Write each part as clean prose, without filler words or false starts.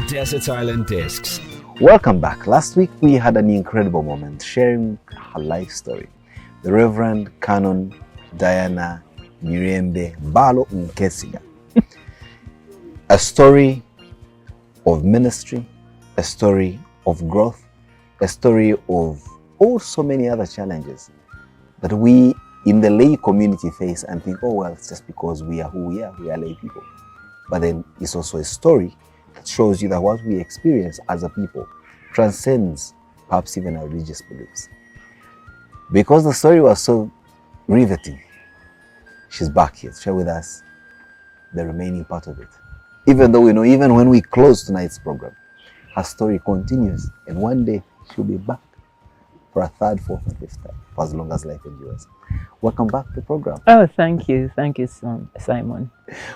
Desert Island Discs. Welcome back. Last week we had an incredible moment sharing her life story. The Rev Canon Diana Barlow Nkesiga. A story of ministry, a story of growth, a story of so many other challenges that we in the lay community face and think, oh well, it's just because we are who we are lay people. But then it's also a story that shows you that what we experience as a people transcends perhaps even our religious beliefs. Because the story was so riveting, she's back here to share with us the remaining part of it. Even though we know, even when we close tonight's program, her story continues, and one day she'll be back for a third, fourth, and fifth time, for as long as life endures. Welcome back to the program. Oh, thank you, Simon.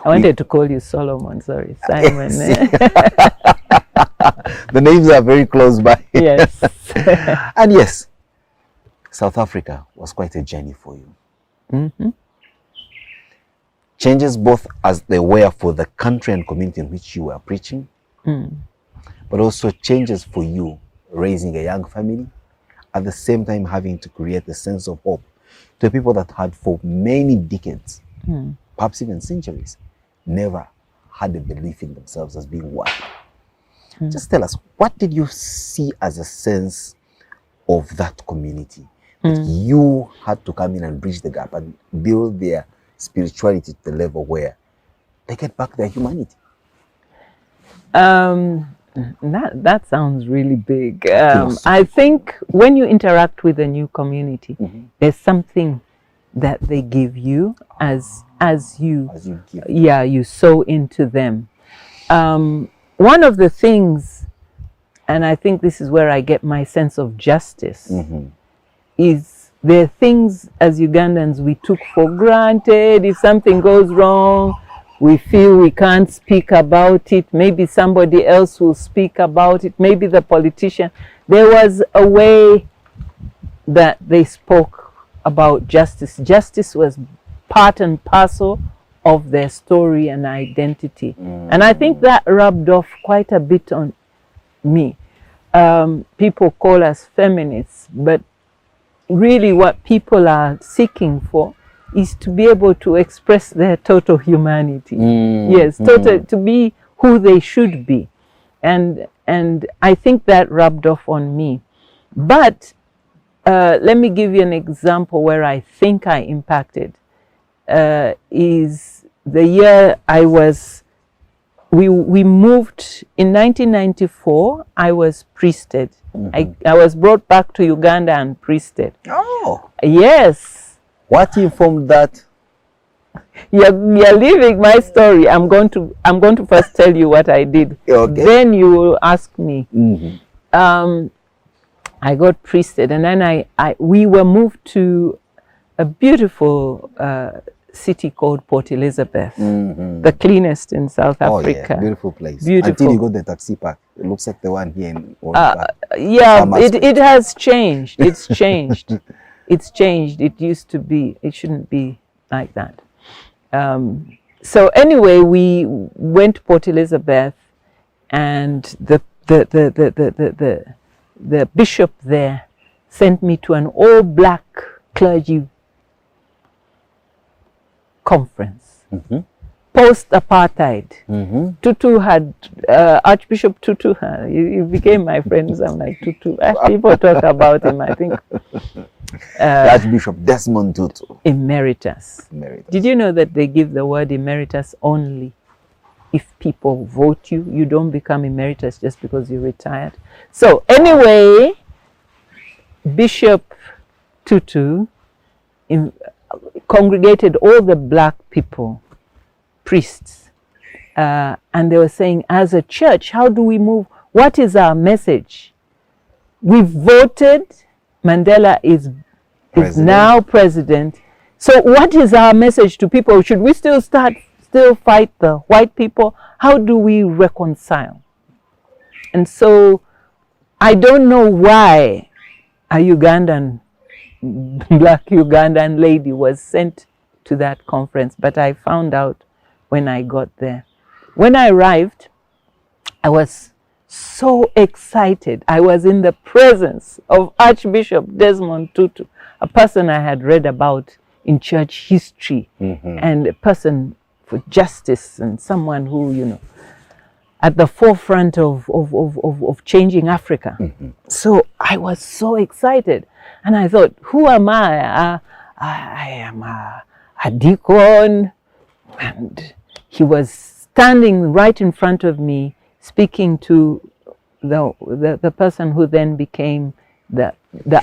I wanted to call you Solomon. Sorry, Simon. The names are very close by. Yes. And yes, South Africa was quite a journey for you. Mm-hmm. Changes both as they were for the country and community in which you were preaching, but also changes for you raising a young family, at the same time having to create a sense of hope to people that had for many decades, perhaps even centuries, never had a belief in themselves as being one. Just tell us, what did you see as a sense of that community? That you had to come in and bridge the gap and build their spirituality to the level where they get back their humanity? That sounds really big. I think when you interact with a new community, there's something that they give you as you give. Yeah, you sow into them. One of the things, and I think this is where I get my sense of justice, is there are things as Ugandans we took for granted. If something goes wrong, we feel we can't speak about it. Maybe somebody else will speak about it. Maybe the politician. There was a way that they spoke about justice. Justice was part and parcel of their story and identity. And I think that rubbed off quite a bit on me. People call us feminists, but really what people are seeking for is to be able to express their total humanity. Yes, to be who they should be. And I think that rubbed off on me. But let me give you an example where I think I impacted. Is the year we moved in 1994. I was priested. I was brought back to Uganda and priested. Oh, yes. What informed that? You're leaving my story. I'm going to first tell you what I did. Okay. Then you will ask me. I got priested, and then we were moved to a beautiful city called Port Elizabeth, the cleanest in South Africa. Oh yeah, beautiful place. Beautiful. Until you got the taxi park. It looks like the one here in yeah, it has changed. It's changed. It's changed. It used to be. It shouldn't be like that. So anyway, we went to Port Elizabeth, and the bishop there sent me to an all-black clergy conference, post-apartheid. Tutu had, Archbishop Tutu, he became my friend. I'm like, Tutu. People talk about him, I think. Archbishop Desmond Tutu. Emeritus. Did you know that they give the word emeritus only if people vote you? You don't become emeritus just because you're retired. So anyway, Bishop Tutu congregated all the black people, priests, and they were saying, as a church, how do we move? What is our message? We've voted. Mandela is now president. So what is our message to people? Should we still fight the white people? How do we reconcile? And so I don't know why a Ugandan, black Ugandan lady was sent to that conference, but I found out when I got there. When I arrived, I was so excited. I was in the presence of Archbishop Desmond Tutu, a person I had read about in church history, and a person for justice, and someone who, you know, at the forefront of changing Africa. So I was so excited. And I thought, who am I? I am a deacon. And he was standing right in front of me, speaking to the person who then became the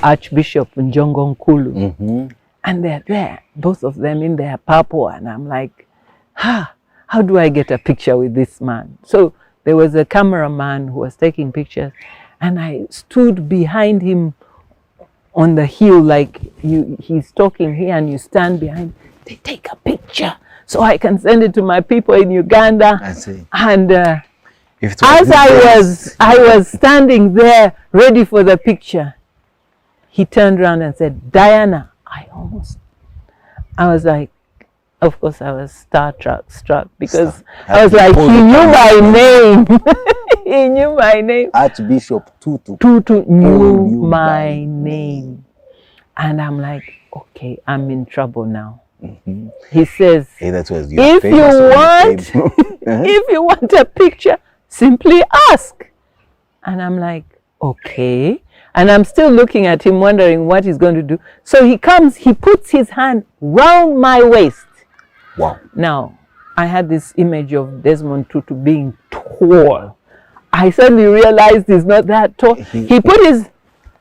Archbishop Njongo Nkulu. And they're there, both of them in their purple. And I'm like, how do I get a picture with this man? So there was a cameraman who was taking pictures, and I stood behind him on the hill, like he's talking here and you stand behind. They take a picture so I can send it to my people in Uganda. I see. And as I was standing there ready for the picture, he turned around and said, "Diana." I was like, of course I was struck because I was like, he knew my name. He knew my name. Archbishop Tutu knew my name. And I'm like, okay, I'm in trouble now. He says, hey, that was if you want a picture, simply ask. And I'm like, okay. And I'm still looking at him, wondering what he's going to do. So he comes, he puts his hand round my waist. Wow. Now, I had this image of Desmond Tutu being tall. I suddenly realized he's not that tall. He put his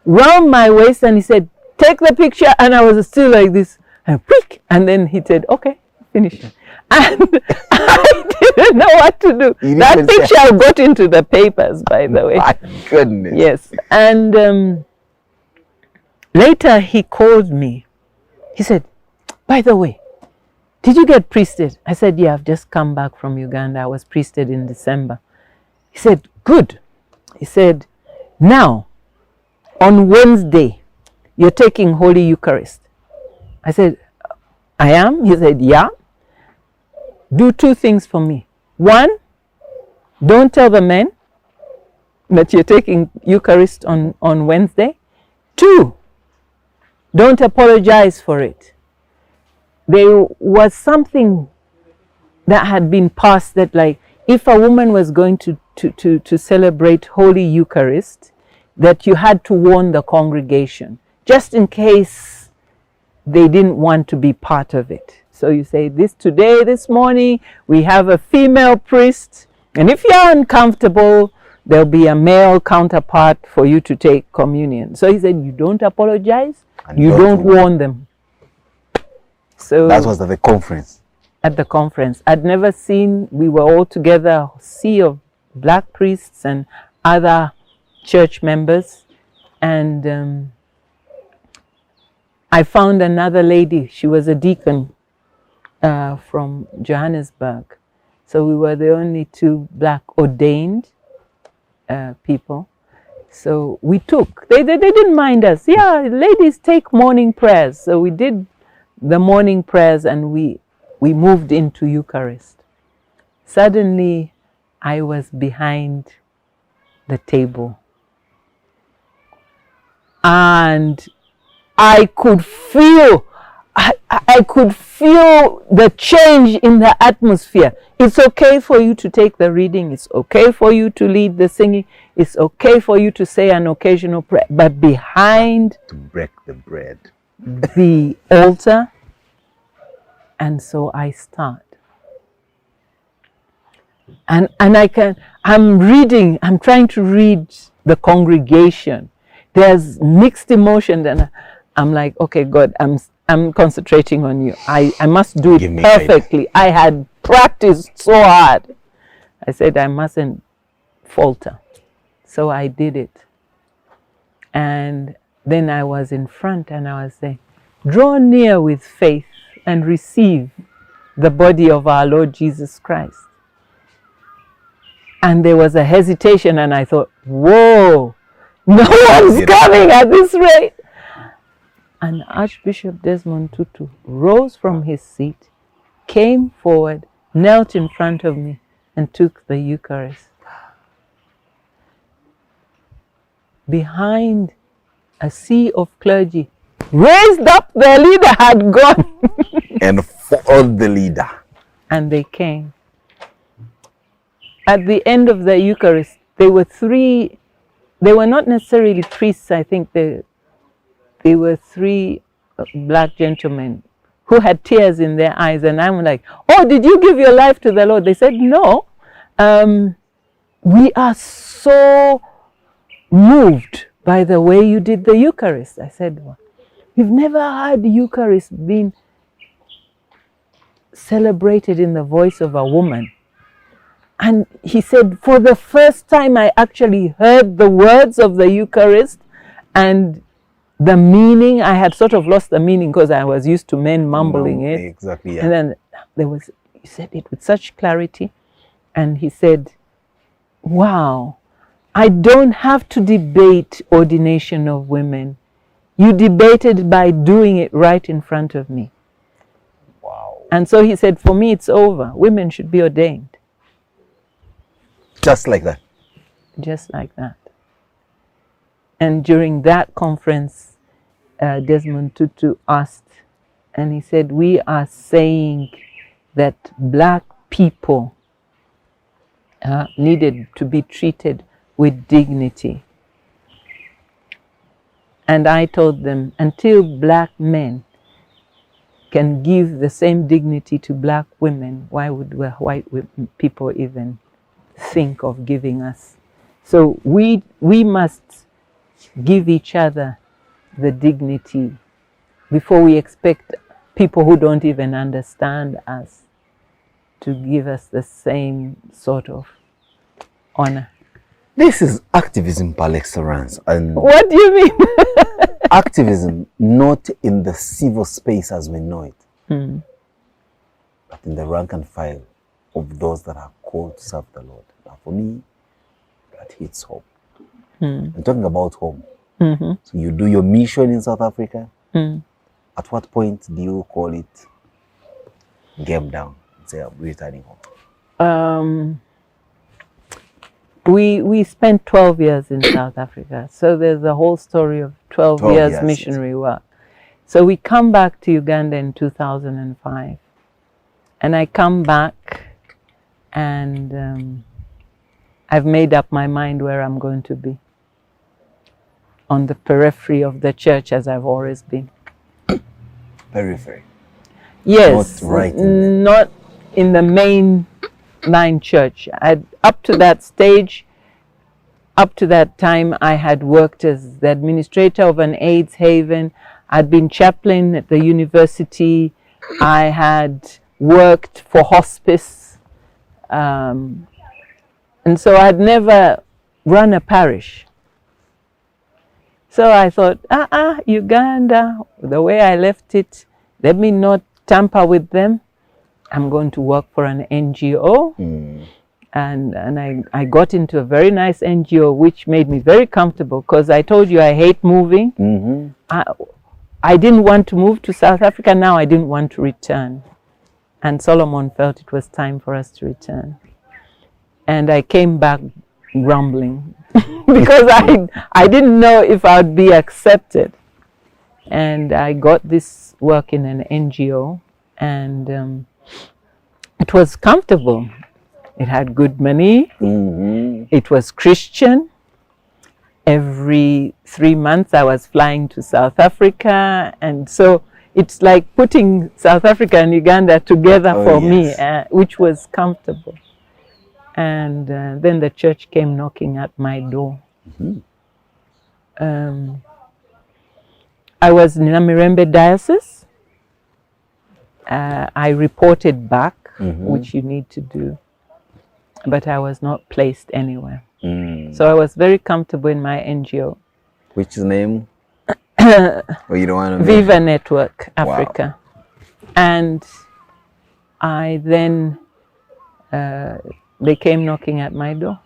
round my waist and he said, "Take the picture." And I was still like this. And then he said, "Okay, finish it." And I didn't know what to do. That picture got into the papers, by the way. My goodness. Yes. And later he called me. He said, "By the way, did you get priested?" I said, "Yeah, I've just come back from Uganda. I was priested in December." He said, "Good." He said, "Now, on Wednesday, you're taking Holy Eucharist." I said, "I am?" He said, "Yeah. Do two things for me. One, don't tell the men that you're taking Eucharist on Wednesday. Two, don't apologize for it." There was something that had been passed that, like, if a woman was going to celebrate Holy Eucharist, that you had to warn the congregation, just in case they didn't want to be part of it. So you say, this morning, we have a female priest, and if you're uncomfortable, there'll be a male counterpart for you to take communion. So he said, you don't apologize, and you don't warn them. So that was at the conference. At the conference. I'd never seen, we were all together, a sea of black priests and other church members. And I found another lady. She was a deacon from Johannesburg. So we were the only two black ordained people. So we took, they didn't mind us. Yeah, ladies take morning prayers. So we did the morning prayers and we moved into Eucharist. Suddenly, I was behind the table. And I could feel, I could feel the change in the atmosphere. It's okay for you to take the reading. It's okay for you to lead the singing. It's okay for you to say an occasional prayer. But behind to break the bread, the altar. And so I start. And I'm reading, I'm trying to read the congregation. There's mixed emotion. And I'm like, okay, God, I'm concentrating on you. I must do it perfectly. I had practiced so hard. I said I mustn't falter. So I did it. And then I was in front and I was saying, draw near with faith and receive the body of our Lord Jesus Christ. And there was a hesitation and I thought, whoa, no one's coming at this rate. And Archbishop Desmond Tutu rose from his seat, came forward, knelt in front of me and took the Eucharist. behind a sea of clergy, raised up, the leader had gone. And followed the leader. And they came. At the end of the Eucharist, there were three, they were not necessarily priests, I think they were three black gentlemen who had tears in their eyes. And I'm like, oh, did you give your life to the Lord? They said, no. We are so moved by the way you did the Eucharist. I said, well, we've never had the Eucharist being celebrated in the voice of a woman. And he said, for the first time I actually heard the words of the Eucharist and the meaning. I had sort of lost the meaning because I was used to men mumbling it. Exactly, yeah. And then he said it with such clarity. And he said, wow, I don't have to debate ordination of women. You debated by doing it right in front of me. Wow. And so he said, for me, it's over. Women should be ordained. Just like that. Just like that. And during that conference, Desmond Tutu asked, and he said, we are saying that black people needed to be treated with dignity. And I told them, until black men can give the same dignity to black women, why would white people even think of giving us? So we must give each other the dignity before we expect people who don't even understand us to give us the same sort of honor. This is activism par excellence. And what do you mean? activism not in the civil space as we know it, but in the rank and file of those that are called to serve the Lord. Now for me, that hits home. I'm talking about home. So you do your mission in South Africa. At what point do you call it game down and say, I'm returning home? We spent 12 years in South Africa. So there's a whole story of 12 years missionary work. So we come back to Uganda in 2005. And I come back and I've made up my mind where I'm going to be. On the periphery of the church, as I've always been. Periphery? Yes. Not right not in the main line church. Up to that stage, up to that time, I had worked as the administrator of an AIDS haven. I'd been chaplain at the university. I had worked for hospice. And so I'd never run a parish. So I thought, Uganda, the way I left it, let me not tamper with them. I'm going to work for an NGO. And I got into a very nice NGO, which made me very comfortable because I told you I hate moving. I didn't want to move to South Africa. Now I didn't want to return. And Solomon felt it was time for us to return. And I came back grumbling because I didn't know if I would be accepted. And I got this work in an NGO, and it was comfortable. It had good money. It was Christian. Every 3 months I was flying to South Africa, and so it's like putting South Africa and Uganda together for me, which was comfortable. And then the church came knocking at my door. I was in Namirembe Diocese. I reported back, which you need to do, but I was not placed anywhere. So I was very comfortable in my NGO. Which name? Oh, you don't want to Viva Network Africa. Wow. And I then, they came knocking at my door.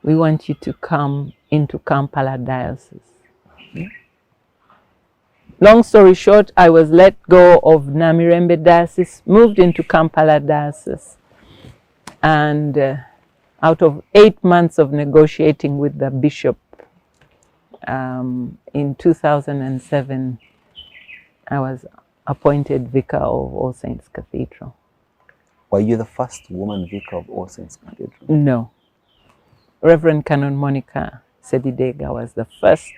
We want you to come into Kampala Diocese. Long story short, I was let go of Namirembe Diocese, moved into Kampala Diocese. And out of 8 months of negotiating with the bishop, In 2007, I was appointed vicar of All Saints Cathedral. Were you the first woman vicar of All Saints Cathedral? No. Rev Canon Monica Sedidega was the first.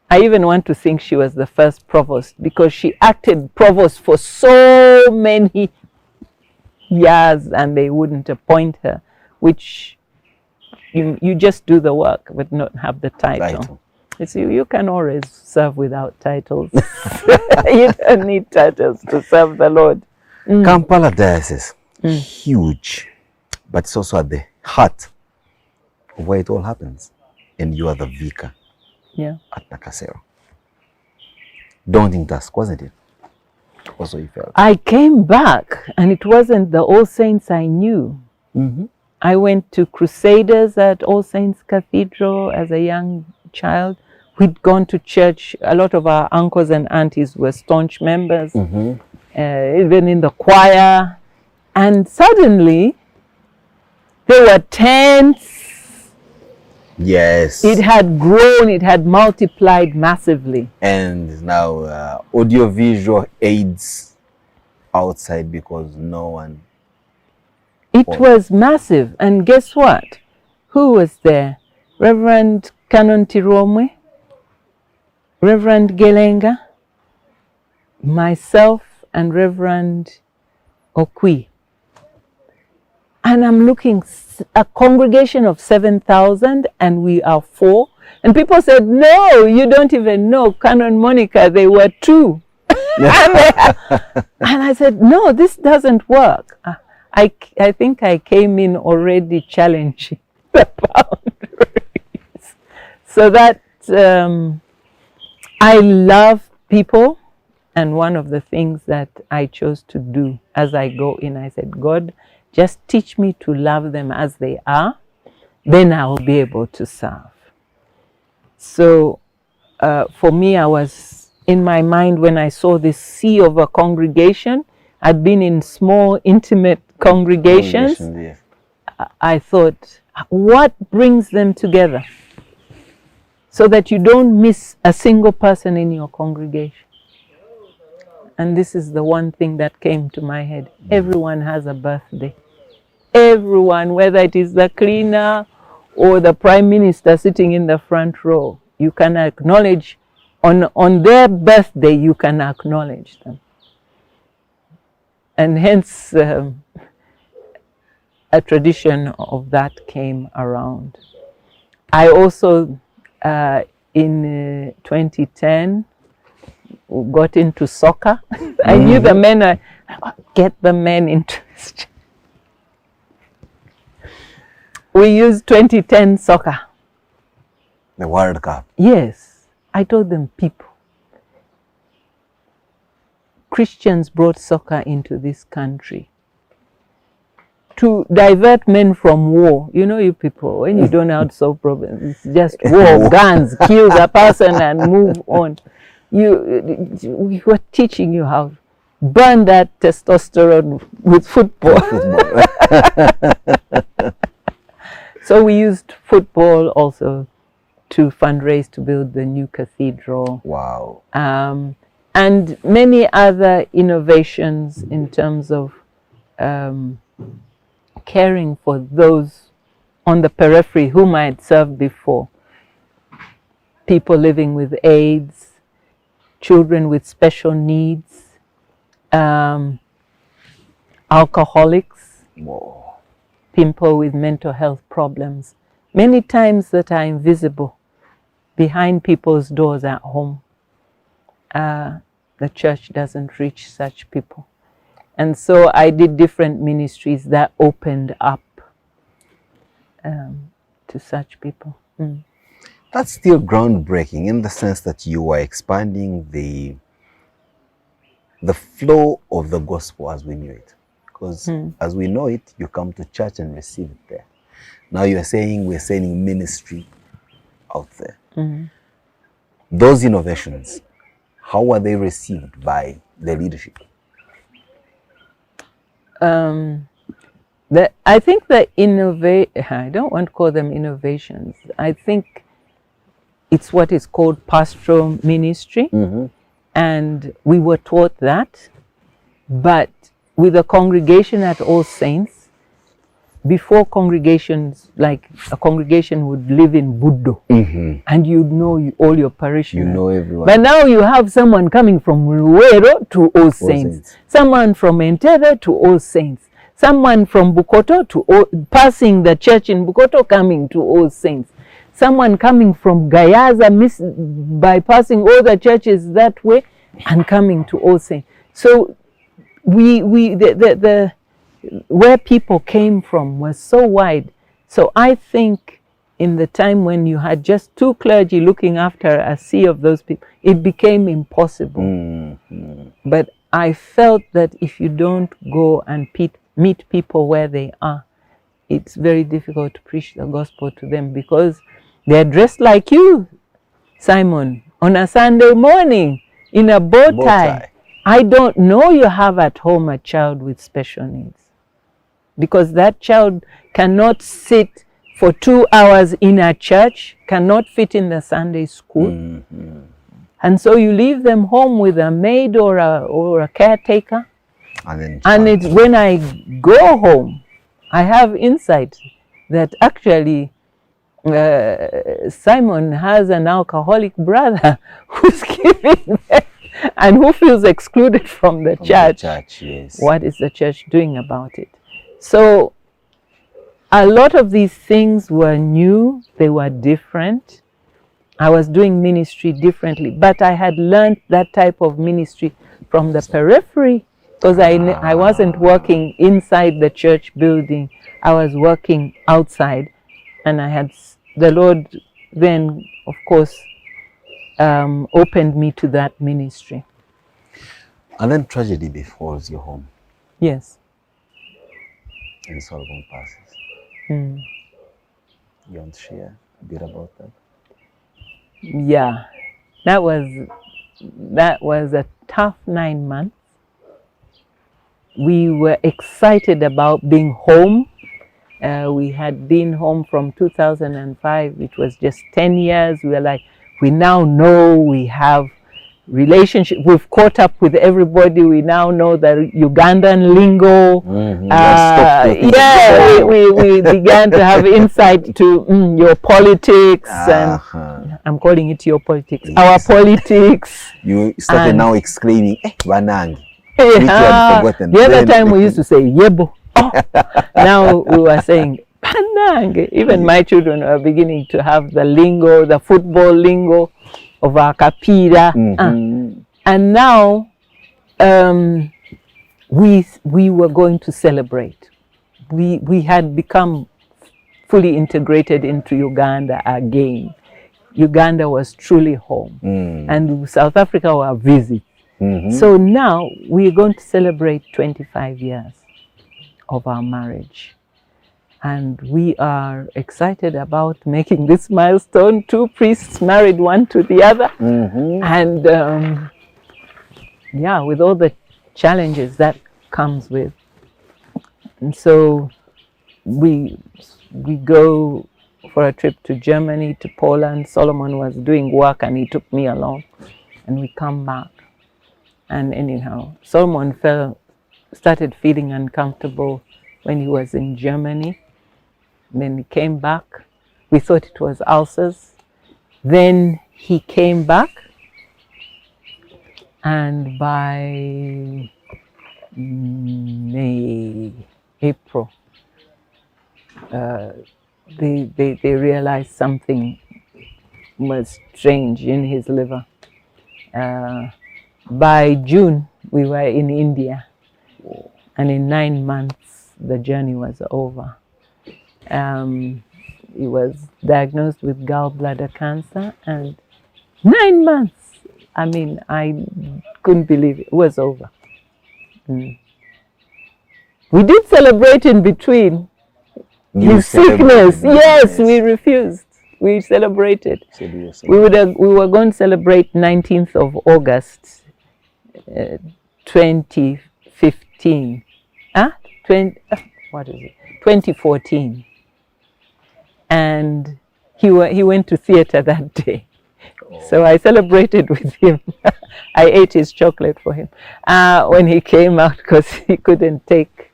I even want to think she was the first provost, because she acted provost for so many years and they wouldn't appoint her, which you just do the work but not have the title. It's, you can always serve without titles. You don't need titles to serve the Lord. Kampala Diocese, huge, but it's also at the heart of where it all happens. And you are the vicar at Nakasero. Daunting task, wasn't it? Also, you felt. I came back and it wasn't the All Saints I knew. I went to Crusaders at All Saints Cathedral as a young child. We'd gone to church. A lot of our uncles and aunties were staunch members, even in the choir. And suddenly, there were tents. Yes. It had grown, it had multiplied massively. And now audiovisual aids outside because no one. It was massive. And guess what? Who was there? Reverend Canon Tiromwe, Reverend Gelenga, myself, and Reverend Okwi. And I'm looking, a congregation of 7,000 and we are 4. And people said, no, you don't even know Canon Monica, they were 2. And I said, no, this doesn't work. I think I came in already challenging the boundaries. So that, I love people. And one of the things that I chose to do as I go in, I said, God, just teach me to love them as they are, then I will be able to serve. So for me, I was in my mind when I saw this sea of a congregation. I'd been in small, intimate congregations. I thought, what brings them together so that you don't miss a single person in your congregation? And this is the one thing that came to my head. Everyone has a birthday. Everyone, whether it is the cleaner or the prime minister sitting in the front row, you can acknowledge, on their birthday, you can acknowledge them. And hence, a tradition of that came around. I also, in 2010, got into soccer. I knew the men, get the men interested. We used 2010 soccer. The World Cup. Yes. I told them, people, Christians brought soccer into this country to divert men from war. You know, you people, when you don't have to solve problems, it's just war, guns, kill the person and move on. We were teaching you how to burn that testosterone with football. So we used football also to fundraise to build the new cathedral. Wow. And many other innovations in terms of caring for those on the periphery whom I had served before. People living with AIDS, children with special needs, alcoholics, people with mental health problems, many times that are invisible behind people's doors at home. The church doesn't reach such people. And so I did different ministries that opened up to such people. That's still groundbreaking in the sense that you are expanding the flow of the gospel as we knew it. Because as we know it, you come to church and receive it there. Now you're saying we're sending ministry out there. Those innovations, how were they received by the leadership? I think the I don't want to call them innovations. I think it's what is called Pastoral Ministry. And we were taught that. But with a congregation at All Saints, before congregations, like a congregation would live in Buddo, and you'd know all your parishioners. You know everyone. But now you have someone coming from Ruwero to All Saints, someone from Entebbe to All Saints, someone from Bukoto to passing the church in Bukoto coming to All Saints, someone coming from Gayaza bypassing all the churches that way and coming to All Saints. So where people came from was so wide. So I think in the time when you had just two clergy looking after a sea of those people, it became impossible. But I felt that if you don't go and meet people where they are, it's very difficult to preach the gospel to them, because they're dressed like you, Simon, on a Sunday morning in a bow tie. I don't know you have at home a child with special needs, because that child cannot sit for 2 hours in a church, cannot fit in the Sunday school. And so you leave them home with a maid or a caretaker. And it's when I go home, I have insight that actually Simon has an alcoholic brother who's giving them and who feels excluded from the church. Yes. What is the church doing about it? So a lot of these things were new, they were different. I was doing ministry differently, but I had learned that type of ministry from the periphery, because I wasn't working inside the church building, I was working outside, and the Lord then, of course, opened me to that ministry. And then tragedy befalls your home. Yes. And Solomon passes. You want to share a bit about that? Yeah, that was a tough 9 months. We were excited about being home. We had been home from 2005. It was just 10 years. We were like, we now know we have relationship. We've caught up with everybody. We now know the Ugandan lingo. We began to have insight to your politics, and I'm calling it your politics. Yes. Our politics. You started now exclaiming, Banangi. The other time we used to say Yebo. Now we were saying Banangi. Even my children are beginning to have the lingo, the football lingo of our kapira. And now we were going to celebrate. We had become fully integrated into Uganda again. Uganda was truly home, and South Africa were a visit. So now we're going to celebrate 25 years of our marriage. And we are excited about making this milestone. 2 priests married one to the other. And with all the challenges that comes with. And so we go for a trip to Germany, to Poland. Solomon was doing work and he took me along. And we come back. And anyhow, Solomon started feeling uncomfortable when he was in Germany. Then he came back. We thought it was ulcers. Then he came back, and by April, they realized something was strange in his liver. By June, we were in India, and in 9 months, the journey was over. He was diagnosed with gallbladder cancer, and 9 months, I mean, I couldn't believe it was over. We did celebrate in between his sickness. Yes, we refused. We celebrated. We were going to celebrate 19th of August, 2015. 2014. And he went to theater that day. So I celebrated with him. I ate his chocolate for him when he came out because he couldn't take.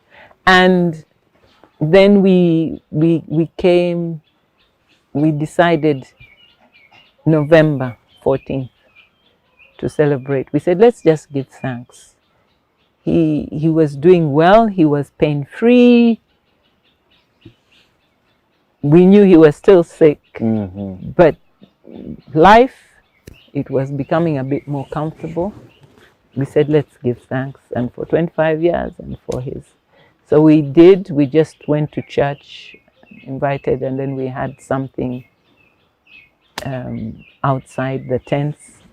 And then we decided November 14th to celebrate. We said, let's just give thanks. He was doing well. He was pain-free. We knew he was still sick, but life, it was becoming a bit more comfortable. We said, let's give thanks, and for 25 years and for his. So we did. We just went to church, invited, and then we had something outside the tents.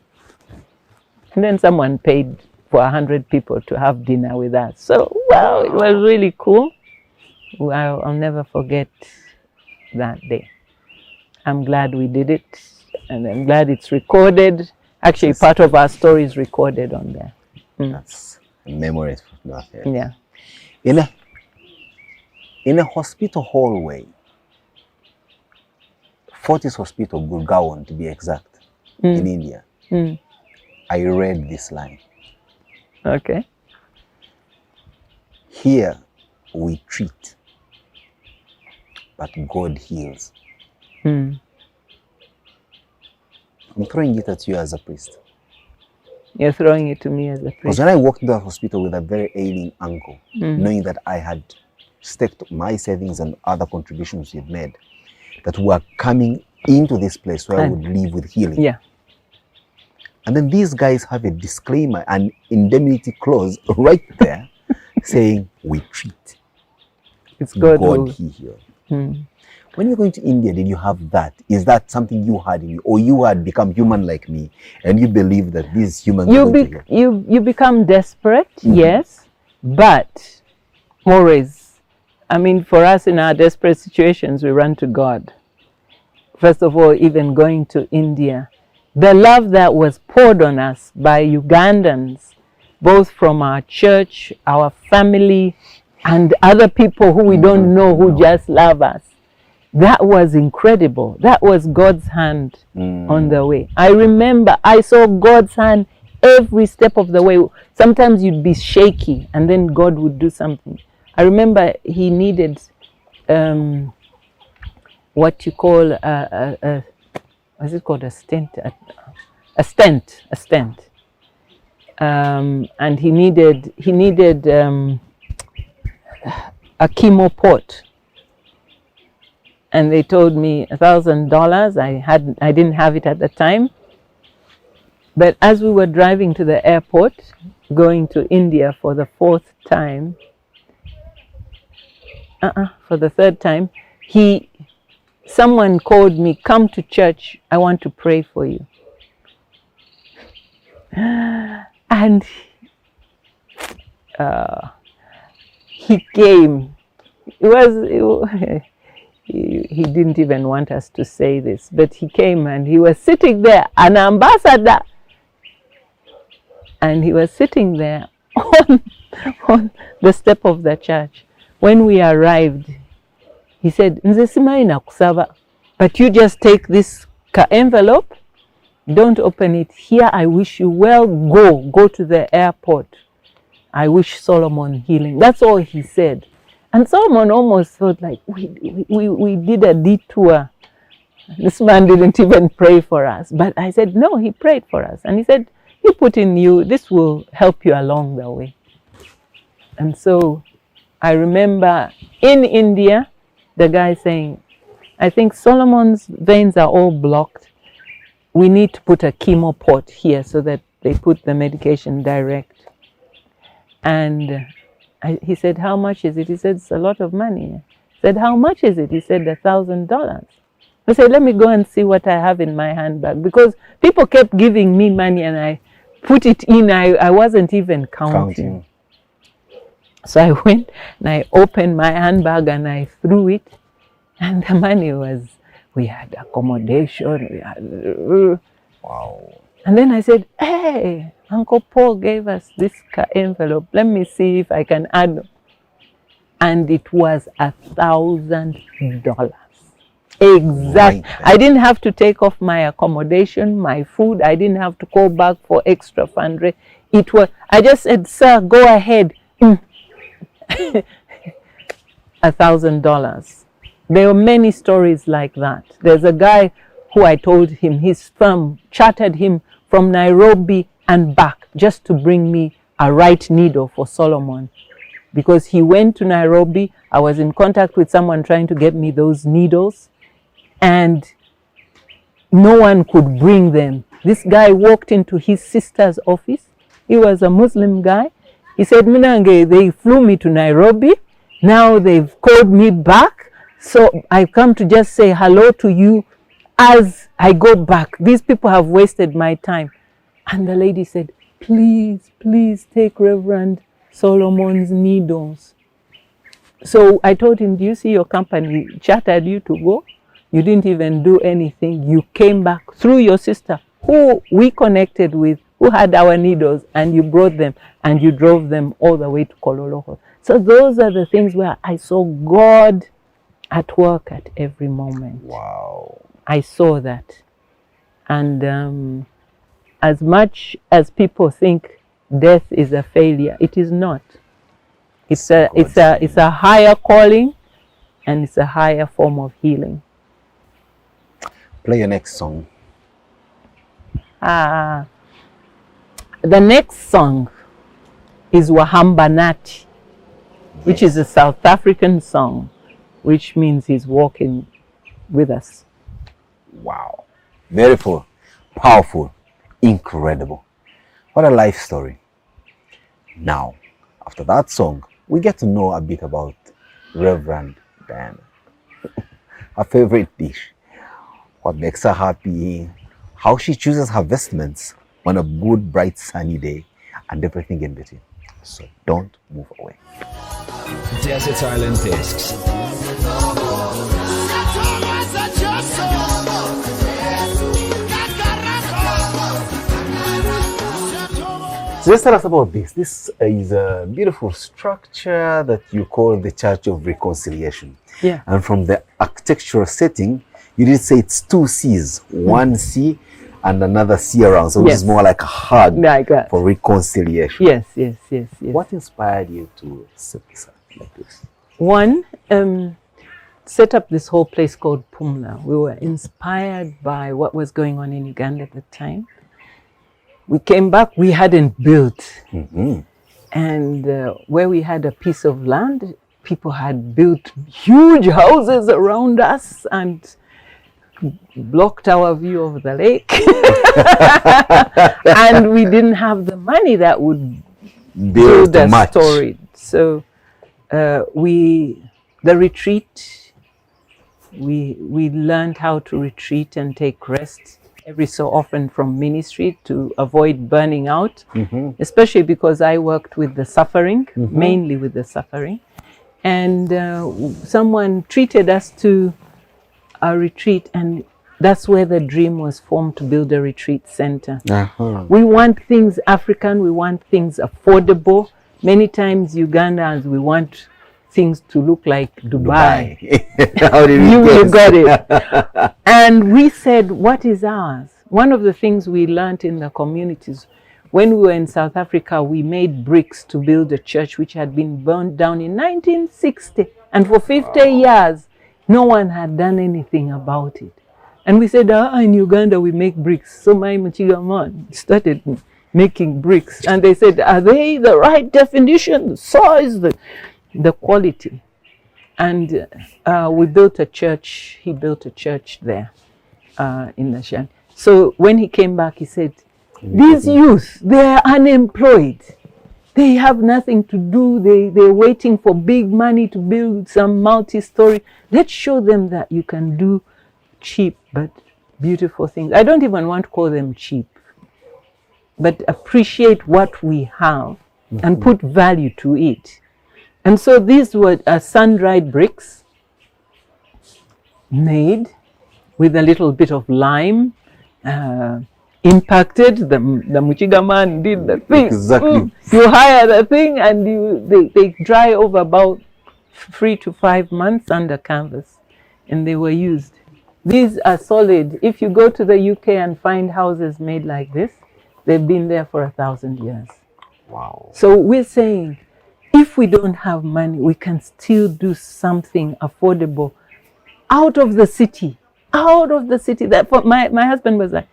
And then someone paid for 100 people to have dinner with us. So, wow, it was really cool. I'll never forget that day. I'm glad we did it, and I'm glad it's recorded. Actually, part of our story is recorded on there. That's memories. Yeah. In a hospital hallway, Fortis Hospital, Gurgaon to be exact, in India, I read this line. Okay. Here we treat, but God heals. I'm throwing it at you as a priest. You're throwing it to me as a priest. Because when I walked into the hospital with a very ailing uncle, knowing that I had staked my savings and other contributions we've made, that were coming into this place where I would live with healing. Yeah. And then these guys have a disclaimer, an indemnity clause right there saying, we treat. It's God He heals. When you're going to India, did you have that? Is that something you had in you? Or you had become human like me and you believe that these humans are going to heal? You become desperate, yes, but always, I mean, for us in our desperate situations, we run to God. First of all, even going to India, the love that was poured on us by Ugandans, both from our church, our family, and other people who we don't know who just love us. That was incredible. That was God's hand on the way. I remember I saw God's hand every step of the way. Sometimes you'd be shaky and then God would do something. I remember he needed what you call what's it called? A stent. A stent. And he needed a chemo port. And they told me $1,000. I didn't have it at the time. But as we were driving to the airport, going to India for the third time, someone called me, come to church, I want to pray for you. And he came. He didn't even want us to say this, but he came and he was sitting there, an ambassador, and he was sitting there on the step of the church. When we arrived, he said, "Nze simanyi nakusaba, but you just take this envelope, don't open it. Here I wish you well, go to the airport. I wish Solomon healing." That's all he said. And Solomon almost felt like we did a detour. This man didn't even pray for us. But I said, no, he prayed for us. And he said, he put in you, this will help you along the way. And so I remember in India, the guy saying, I think Solomon's veins are all blocked. We need to put a chemo port here so that they put the medication direct. And he said, how much is it? He said, it's a lot of money. I said, how much is it? He said, $1,000. I said, let me go and see what I have in my handbag. Because people kept giving me money and I put it in. I wasn't even counting. So I went and I opened my handbag and I threw it. And the money was, we had accommodation. We had, wow. And then I said, hey, Uncle Paul gave us this envelope. Let me see if I can add. And it was $1,000. Exactly. Right. I didn't have to take off my accommodation, my food. I didn't have to call back for extra fundraising. It was, I just said, sir, go ahead. $1,000. There were many stories like that. There's a guy who I told him his firm chartered him from Nairobi and back just to bring me a right needle for Solomon. Because he went to Nairobi, I was in contact with someone trying to get me those needles, and no one could bring them. This guy walked into his sister's office. He was a Muslim guy. He said, Minange, they flew me to Nairobi. Now they've called me back. So I've come to just say hello to you as I go back. These people have wasted my time. And the lady said, please, please take Reverend Solomon's needles. So I told him, do you see your company chartered you to go? You didn't even do anything. You came back through your sister, who we connected with, who had our needles, and you brought them and you drove them all the way to Kololoho. So those are the things where I saw God at work at every moment. Wow. I saw that. And as much as people think death is a failure, it is not. It's a higher calling, and it's a higher form of healing. Play your next song. The next song is Wahambanati, which is a South African song, which means he's walking with us. Wow. Beautiful, powerful, incredible. What a life story. Now, after that song, we get to know a bit about Reverend Diana. Her favorite dish, what makes her happy, how she chooses her vestments on a good, bright, sunny day, and everything in between. So don't move away. Desert Island Discs. So let's tell us about this. This is a beautiful structure that you call the Church of Reconciliation. Yeah. And from the architectural setting, you did say it's two C's, one C and another C around. So Yes. it's more like a hug Like that. for reconciliation. Yes. What inspired you to set this up like this? One, set up this whole place called Pumla. We were inspired by what was going on in Uganda at the time. We came back, we hadn't built. Mm-hmm. And where we had a piece of land, people had built huge houses around us and blocked our view of the lake. And we didn't have the money that would build a much. storage. So the retreat, we learned how to retreat and take rest every so often from ministry to avoid burning out, especially because I worked with the suffering, mainly with the suffering. And someone treated us to a retreat, and that's where the dream was formed, to build a retreat center. We want things African, we want things affordable. Many times Ugandans, we want things to look like Dubai. How did You got it. And we said, what is ours? One of the things we learned in the communities, when we were in South Africa, we made bricks to build a church which had been burned down in 1960. And for 50 years, no one had done anything about it. And we said, in Uganda, we make bricks. So my Machiga man started making bricks. And they said, are they the right definition, the size, the quality? And we built a church. He built a church there in the Shan. So when he came back, he said, these youth, they're unemployed. They have nothing to do. They're waiting for big money to build some multi-story. Let's show them that you can do cheap but beautiful things. I don't even want to call them cheap, but appreciate what we have and put value to it. And so these were sun-dried bricks made with a little bit of lime, impacted. The Muchiga man did the thing. Exactly. You hire the thing and they dry over about 3 to 5 months under canvas, and they were used. These are solid. If you go to the UK and find houses made like this, they've been there for 1,000 years. Wow. So we're saying, if we don't have money, we can still do something affordable out of the city. Out of the city. That my husband was like,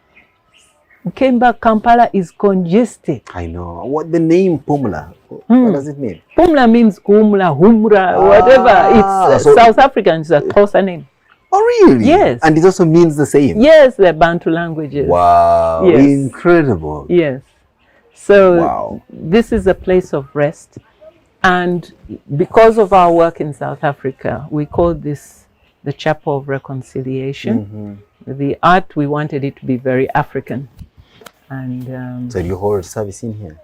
came back, Kampala is congested. I know. What the name Pumla? What does it mean? Pumla means Kumla, Humra, whatever. It's so South African, it's a Xhosa name. Oh, really? Yes. And it also means the same? Yes, they're Bantu languages. Wow. Yes. Incredible. Yes. So wow. This is a place of rest. And because of our work in South Africa, we call this the Chapel of Reconciliation. The art, we wanted it to be very African. And so you hold service in here?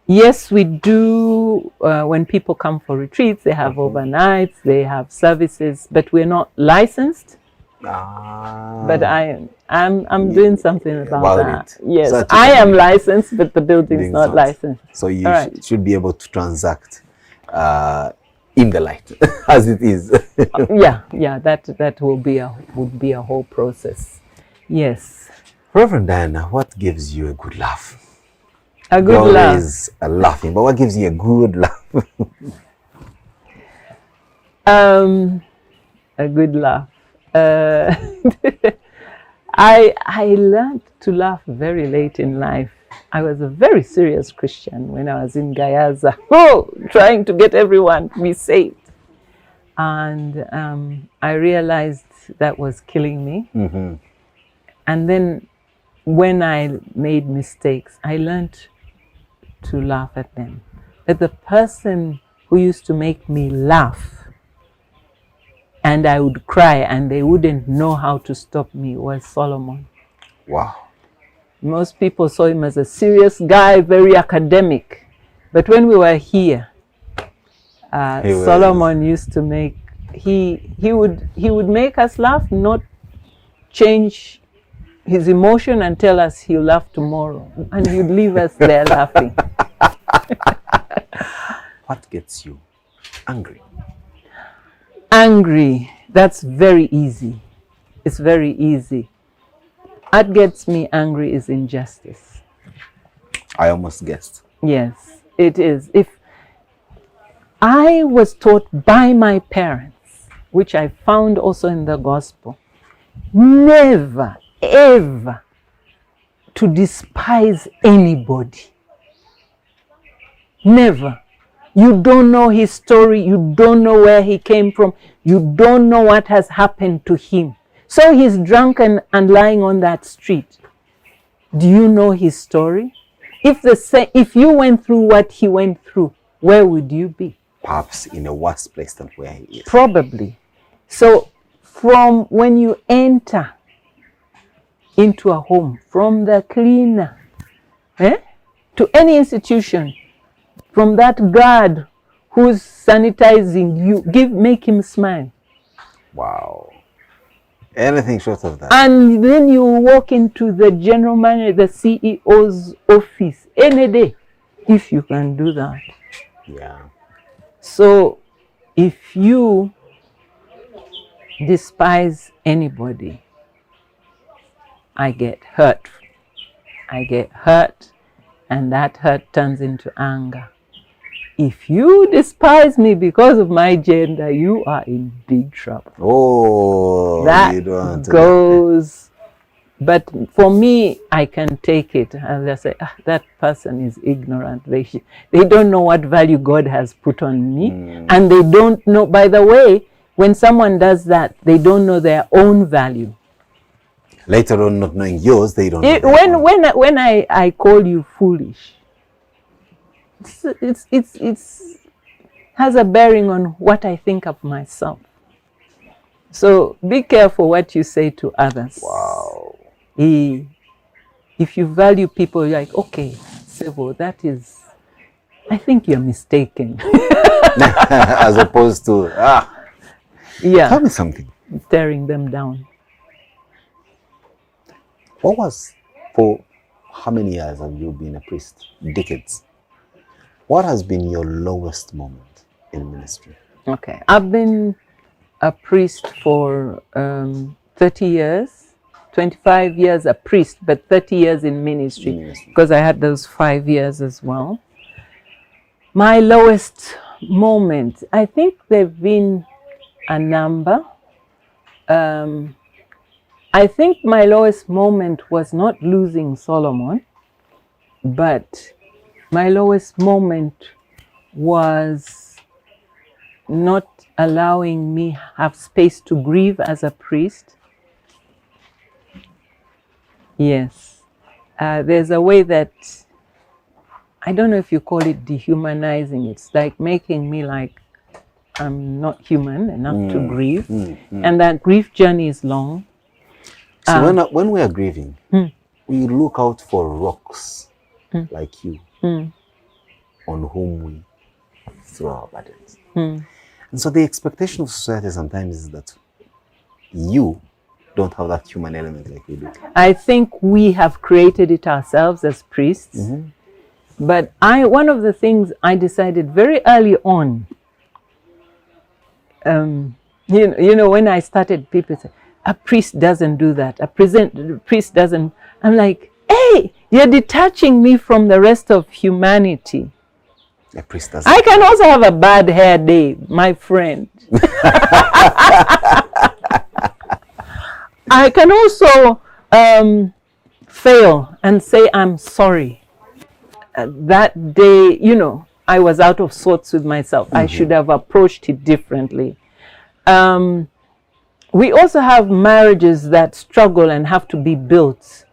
Yes, we do. When people come for retreats, they have overnights, they have services, but we're not licensed. But I'm doing something about that. It. Yes, so I am licensed, but the building's not licensed. So you should be able to transact in the light as it is. yeah, that would be a whole process. Yes. Reverend Diana, what gives you a good laugh? A good laugh. Always laughing, but what gives you a good laugh? A good laugh. I learned to laugh very late in life. I was a very serious Christian when I was in Gayaza, trying to get everyone to be saved. And I realized that was killing me. And then when I made mistakes, I learned to laugh at them. But the person who used to make me laugh and I would cry and they wouldn't know how to stop me was Solomon. Wow. Most people saw him as a serious guy, very academic. But when we were here, Solomon used to make, he would make us laugh, not change his emotion and tell us he'll laugh tomorrow. And he'd leave us there laughing. What gets you angry? Angry, that's very easy. It's very easy. What gets me angry is injustice. I almost guessed. Yes, it is. If I was taught by my parents, which I found also in the gospel, never, ever to despise anybody. Never. You don't know his story. You don't know where he came from. You don't know what has happened to him. So he's drunk and lying on that street. Do you know his story? If you went through what he went through, where would you be? Perhaps in a worse place than where he is. Probably. So from when you enter into a home, from the cleaner to any institution, from that guard who's sanitizing you, make him smile. Wow. Anything short of that. And then you walk into the general manager, the CEO's office any day, if you can do that. Yeah. So if you despise anybody, I get hurt. I get hurt, and that hurt turns into anger. If you despise me because of my gender, you are in big trouble. Oh, that you don't want to goes. But for me, I can take it. And I say, that person is ignorant. They don't know what value God has put on me. And they don't know, by the way, when someone does that, they don't know their own value. Later on, not knowing yours, they don't know. When I call you foolish, it's has a bearing on what I think of myself. So be careful what you say to others. Wow. If you value people, you're like, okay, Sevo, that is, I think you're mistaken. As opposed to, yeah. Tell me something. Tearing them down. What was, for how many years have you been a priest? Decades. What has been your lowest moment in ministry? Okay. I've been a priest for 30 years, 25 years a priest, but 30 years in ministry, because I had those 5 years as well. My lowest moment, I think there've been a number. I think my lowest moment was not losing Solomon, but my lowest moment was not allowing me have space to grieve as a priest. Yes. There's a way that, I don't know if you call it dehumanizing. It's like making me like I'm not human enough to grieve. And that grief journey is long. So when we are grieving, we look out for rocks like you on whom we throw our burdens. And so the expectation of society sometimes is that you don't have that human element like we do. I think we have created it ourselves as priests. But one of the things I decided very early on, you know, when I started, people say, a priest doesn't do that. A priest doesn't. I'm like, hey, you're detaching me from the rest of humanity. A priest doesn't. I can also have a bad hair day, my friend. I can also fail and say I'm sorry. That day, you know, I was out of sorts with myself. I should have approached it differently. We also have marriages that struggle and have to be built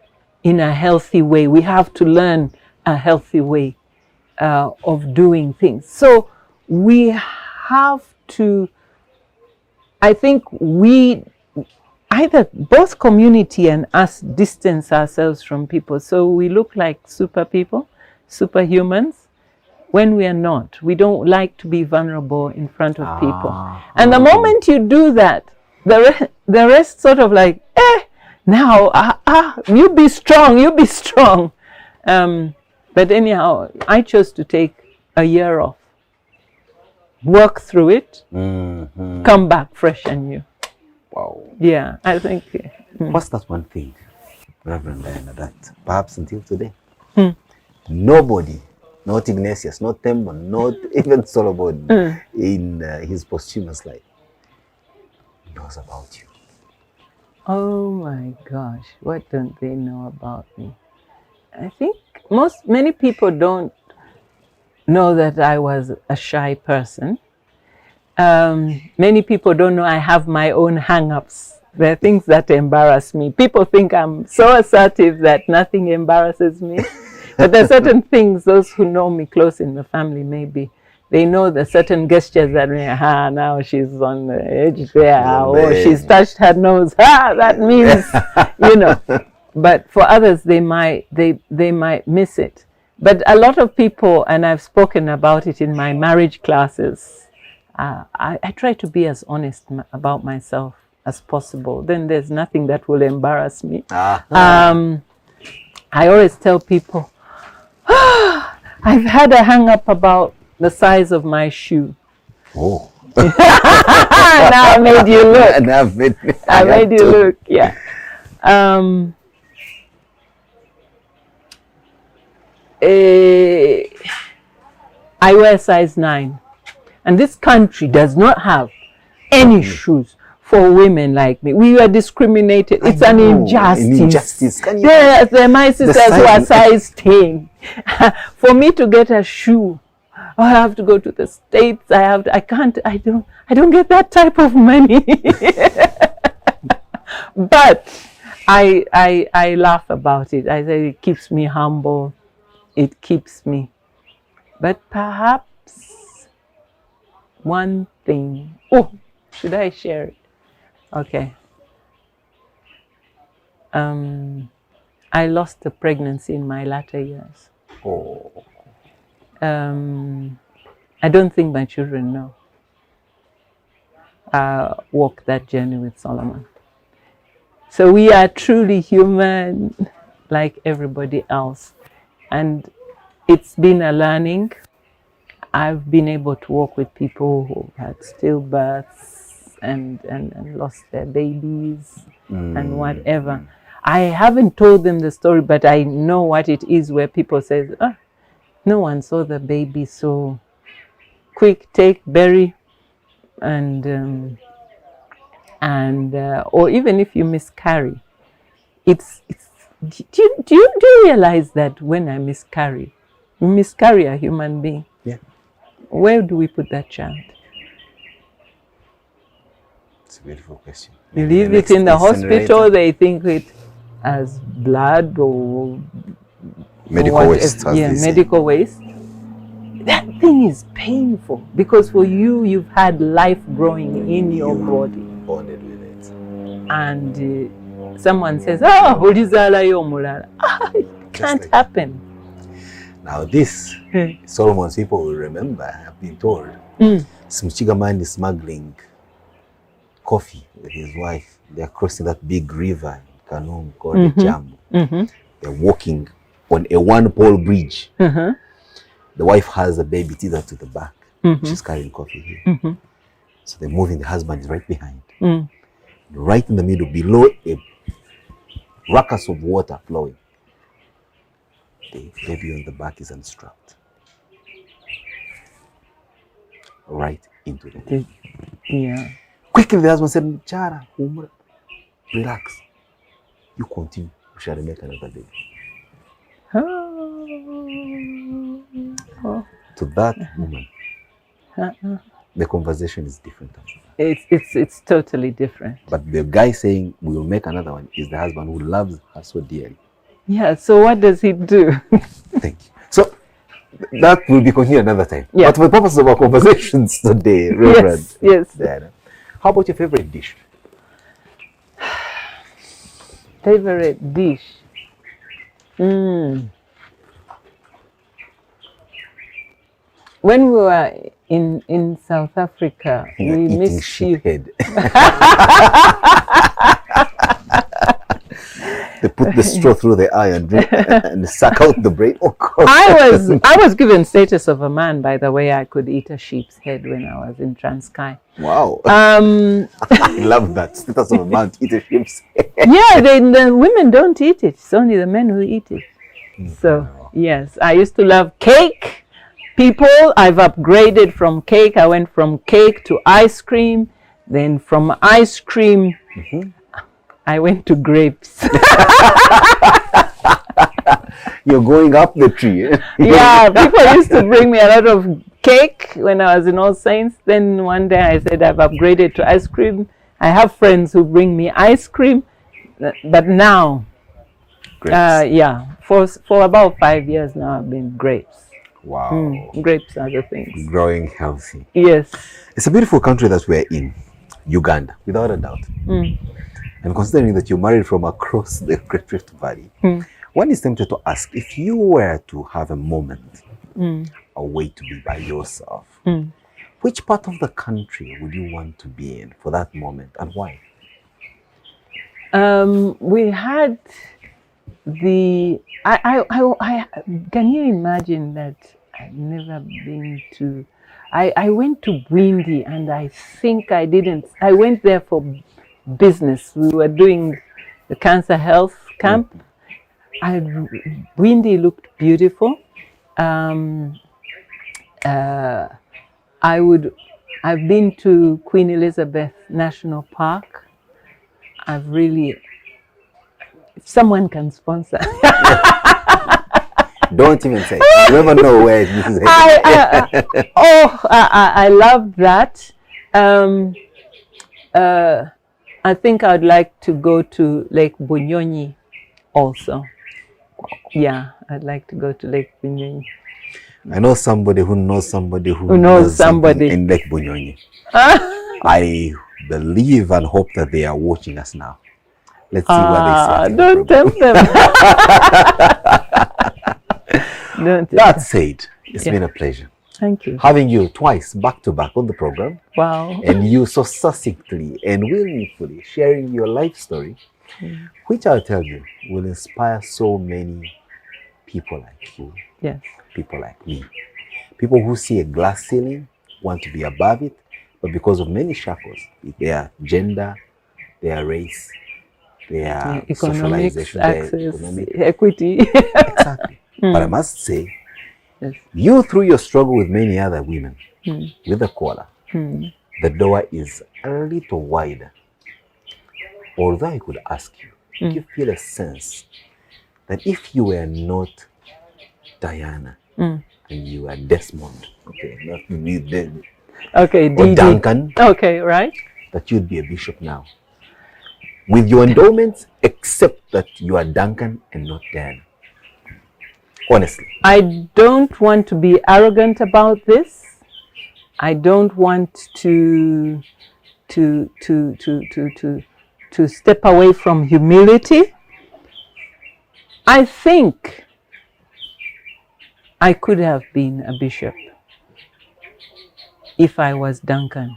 in a healthy way. We have to learn a healthy way of doing things. So we have to, I think we, either both community and us distance ourselves from people. So we look like super people, superhumans, when we are not. We don't like to be vulnerable in front of people. And the moment you do that, the rest sort of like, now, you be strong, you be strong. But anyhow, I chose to take a year off, work through it, come back fresh and new. Wow. Yeah, I think. What's that one thing, Reverend Diana, that perhaps until today, nobody, not Ignatius, not Temple, not even Solomon in his posthumous life, knows about you? Oh my gosh, what don't they know about me? I think many people don't know that I was a shy person. Many people don't know I have my own hang-ups. There are things that embarrass me. People think I'm so assertive that nothing embarrasses me. But there are certain things, those who know me close in the family, maybe, they know the certain gestures that now she's on the edge there, or she's touched her nose, that means, you know. But for others, they might miss it. But a lot of people, and I've spoken about it in my marriage classes, I try to be as honest about myself as possible. Then there's nothing that will embarrass me. I always tell people, I've had a hang-up about the size of my shoe. Oh. Now I made you look. I made you look, yeah. I wear size 9. And this country does not have any shoes for women like me. We were discriminated. It's an injustice. There are my sisters who are size 10. For me to get a shoe, I have to go to the States. I don't get that type of money. But I laugh about it. I say it keeps me humble. It keeps me. But perhaps one thing. Oh, should I share it? Okay. I lost a pregnancy in my latter years. Oh. I don't think my children know. Walk that journey with Solomon. So we are truly human, like everybody else. And it's been a learning. I've been able to walk with people who had stillbirths and lost their babies and whatever. I haven't told them the story, but I know what it is where people say, no one saw the baby, so quick, take, bury, and or even if you miscarry, it's do you realize that when I miscarry, you miscarry a human being? Yeah. Where do we put that child? It's a beautiful question. You leave it in the hospital, they think it as blood or medical waste. Medical waste. That thing is painful because for you, you've had life growing in your body. Bonded with it. And someone says, it can't happen. Now this, Solomon's people will remember, I've been told, some Chigaman is smuggling coffee with his wife. They're crossing that big river in Kanum called the Jambu. They're walking on a one-pole bridge. The wife has a baby teether to the back. She's carrying coffee here. So they're moving, the husband is right behind. Right in the middle, below a ruckus of water flowing. The baby on the back is unstrapped. Right into the water. Yeah. Quickly the husband said, Chara, relax. You continue. We shall make another baby. To that woman, the conversation is different. It's totally different. But the guy saying we will make another one is the husband who loves her so dearly. Yeah, so what does he do? Thank you. So that will be continued another time. Yeah. But for the purpose of our conversations today, Reverend yes. Diana, how about your favorite dish? Favorite dish? When we were in South Africa, we missed sheep head. They put the straw through the eye and drink and suck out the brain. Oh God! I was given status of a man by the way I could eat a sheep's head when I was in Transkei. Wow! I love that status of a man to eat a sheep's head. Yeah, the women don't eat it. It's only the men who eat it. So yes, I used to love cake. People, I've upgraded from cake. I went from cake to ice cream. Then from ice cream, I went to grapes. You're going up the tree. Yeah, people used to bring me a lot of cake when I was in All Saints. Then one day I said I've upgraded to ice cream. I have friends who bring me ice cream. But now, for about 5 years now, I've been grapes. Wow. Grapes are the things. Growing healthy. Yes. It's a beautiful country that we're in, Uganda, without a doubt. And considering that you're married from across the Great Rift Valley, one is tempted to ask, if you were to have a moment, a way to be by yourself, which part of the country would you want to be in for that moment and why? We had I can you imagine that I've never been to, I went to Bwindi and I think I went there for business. We were doing the cancer health camp. Bwindi looked beautiful. I've been to Queen Elizabeth National Park. If someone can sponsor. Don't even say. You never know where this is headed. I love that. I think I'd like to go to Lake Bunyonyi also. Yeah, I'd like to go to Lake Bunyonyi. I know somebody who knows somebody who knows somebody in Lake Bunyonyi. I believe and hope that they are watching us now. Let's see what they say. Don't tempt them. That said, it's been a pleasure. Thank you. Having you twice back to back on the program. Wow. And you so succinctly and willingly sharing your life story, which I'll tell you will inspire so many people like you. Yes. People like me. People who see a glass ceiling, want to be above it. but because of many shackles, their gender, their race, their economics, socialization, access, their economic, equity. exactly. But I must say, Yes. you through your struggle with many other women with a collar, the door is a little wider. Although I could ask you, do you feel a sense that if you were not Diana and you were Desmond, okay, not with them, Okay, or DD. Duncan, Okay, right. that you'd be a bishop now? With your endowments, except that you are Duncan and not Diana. Honestly. I don't want to be arrogant about this. I don't want to step away from humility. I think I could have been a bishop if I was Duncan.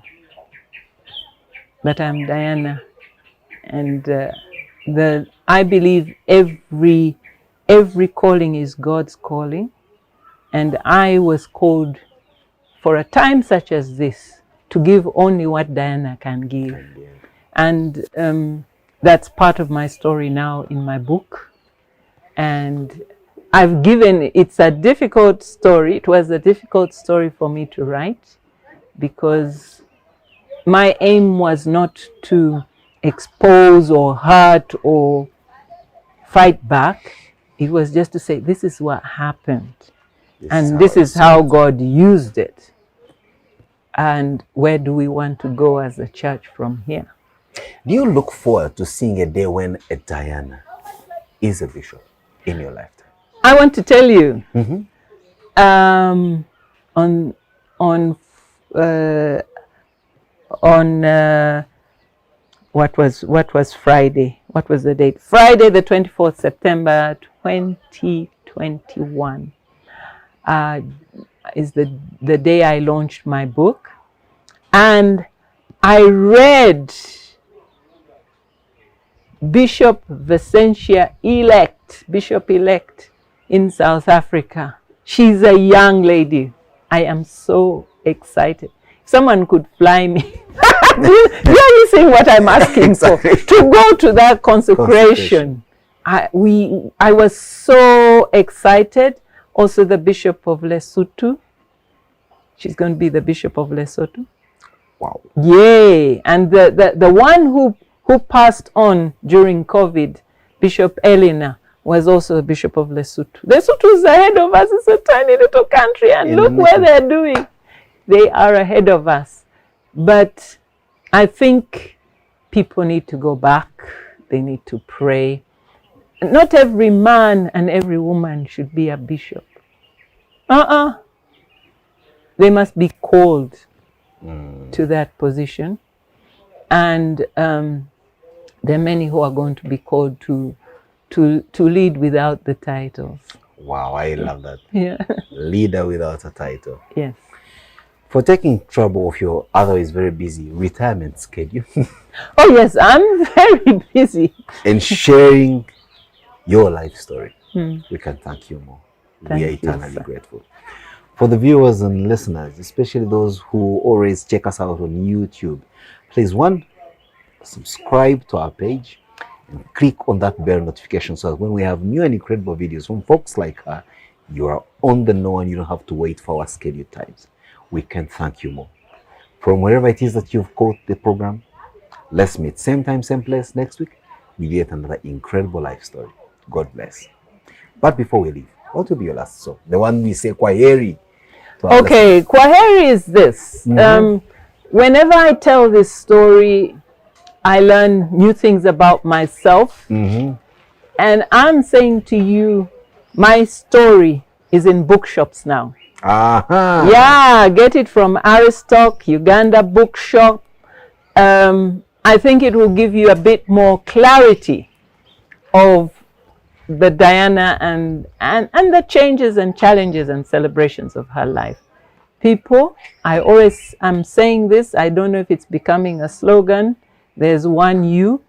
But I'm Diana, and I believe every calling is God's calling, and I was called for a time such as this to give only what Diana can give. And that's part of my story now in my book. And I've given, it's a difficult story. It was a difficult story for me to write because my aim was not to expose or hurt or fight back. It was just to say, this is what happened. This is how God used it. And where do we want to go as a church from here? Do you look forward to seeing a day when a Diana is a bishop in your lifetime? I want to tell you, what was Friday? What was the date? Friday, the 24th September, 2021. Is the day I launched my book, and I read Bishop Vicentia Bishop elect in South Africa. She's a young lady. I am so excited. If someone could fly me. You're seeing what I'm asking exactly. for. To go to that consecration. I was so excited. Also the Bishop of Lesotho. She's going to be the Bishop of Lesotho. Wow. Yay. And the one who passed on during COVID, Bishop Elena, was also the Bishop of Lesotho. Lesotho is ahead of us. It's a tiny little country, and look where they're doing. They are ahead of us. But I think people need to go back. They need to pray. Not every man and every woman should be a bishop. They must be called to that position. And there are many who are going to be called to lead without the titles. Wow, I love that. Yeah. Leader without a title. Yes. For taking trouble of your otherwise very busy retirement schedule. Oh yes, I'm very busy. And sharing your life story. We can thank you more. We are eternally grateful. For the viewers and listeners, especially those who always check us out on YouTube, please, subscribe to our page and click on that bell notification so that when we have new and incredible videos from folks like her, you are on the know and you don't have to wait for our scheduled times. We can thank you more. From wherever it is that you've caught the program, let's meet same time, same place next week with yet another incredible life story. God bless. But before we leave, what will be your last song? The one we say Kwaheri. Okay, Kwaheri is this. Whenever I tell this story, I learn new things about myself. And I'm saying to you, my story is in bookshops now. Yeah, get it from Aristoc, Uganda Bookshop. I think it will give you a bit more clarity of the Diana and the changes and challenges and celebrations of her life. People, I'm saying this, I don't know if it's becoming a slogan. There's one you,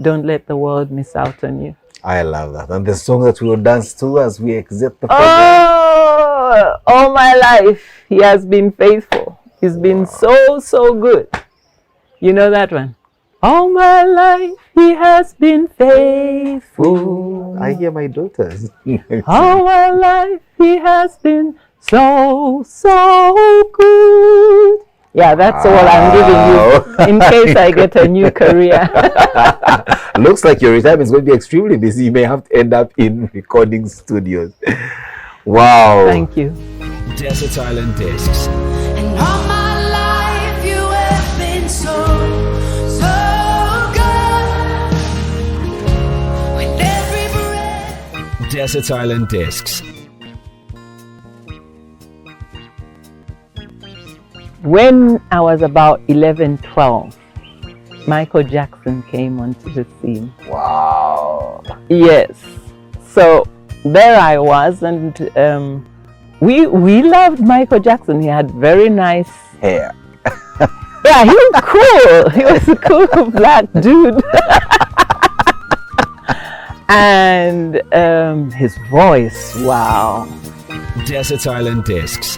don't let the world miss out on you. I love that. And the song that we will dance to as we exit the program. Oh, all my life, he has been faithful. He's been so good. You know that one? All my life he has been faithful. I hear my daughters. All my life he has been so good. Yeah, that's all I'm giving you in case I get a new career. Looks like your retirement is going to be extremely busy. You may have to end up in recording studios. Wow. Thank you. Desert Island Discs. And all my life you have been so good. With every breath. Desert Island Discs. When I was about 11, 12, Michael Jackson came onto the scene. Wow. Yes. So there I was, and we loved Michael Jackson. He had very nice Hair. Yeah, he was cool. He was a cool black dude. And his voice, wow. Desert Island Discs.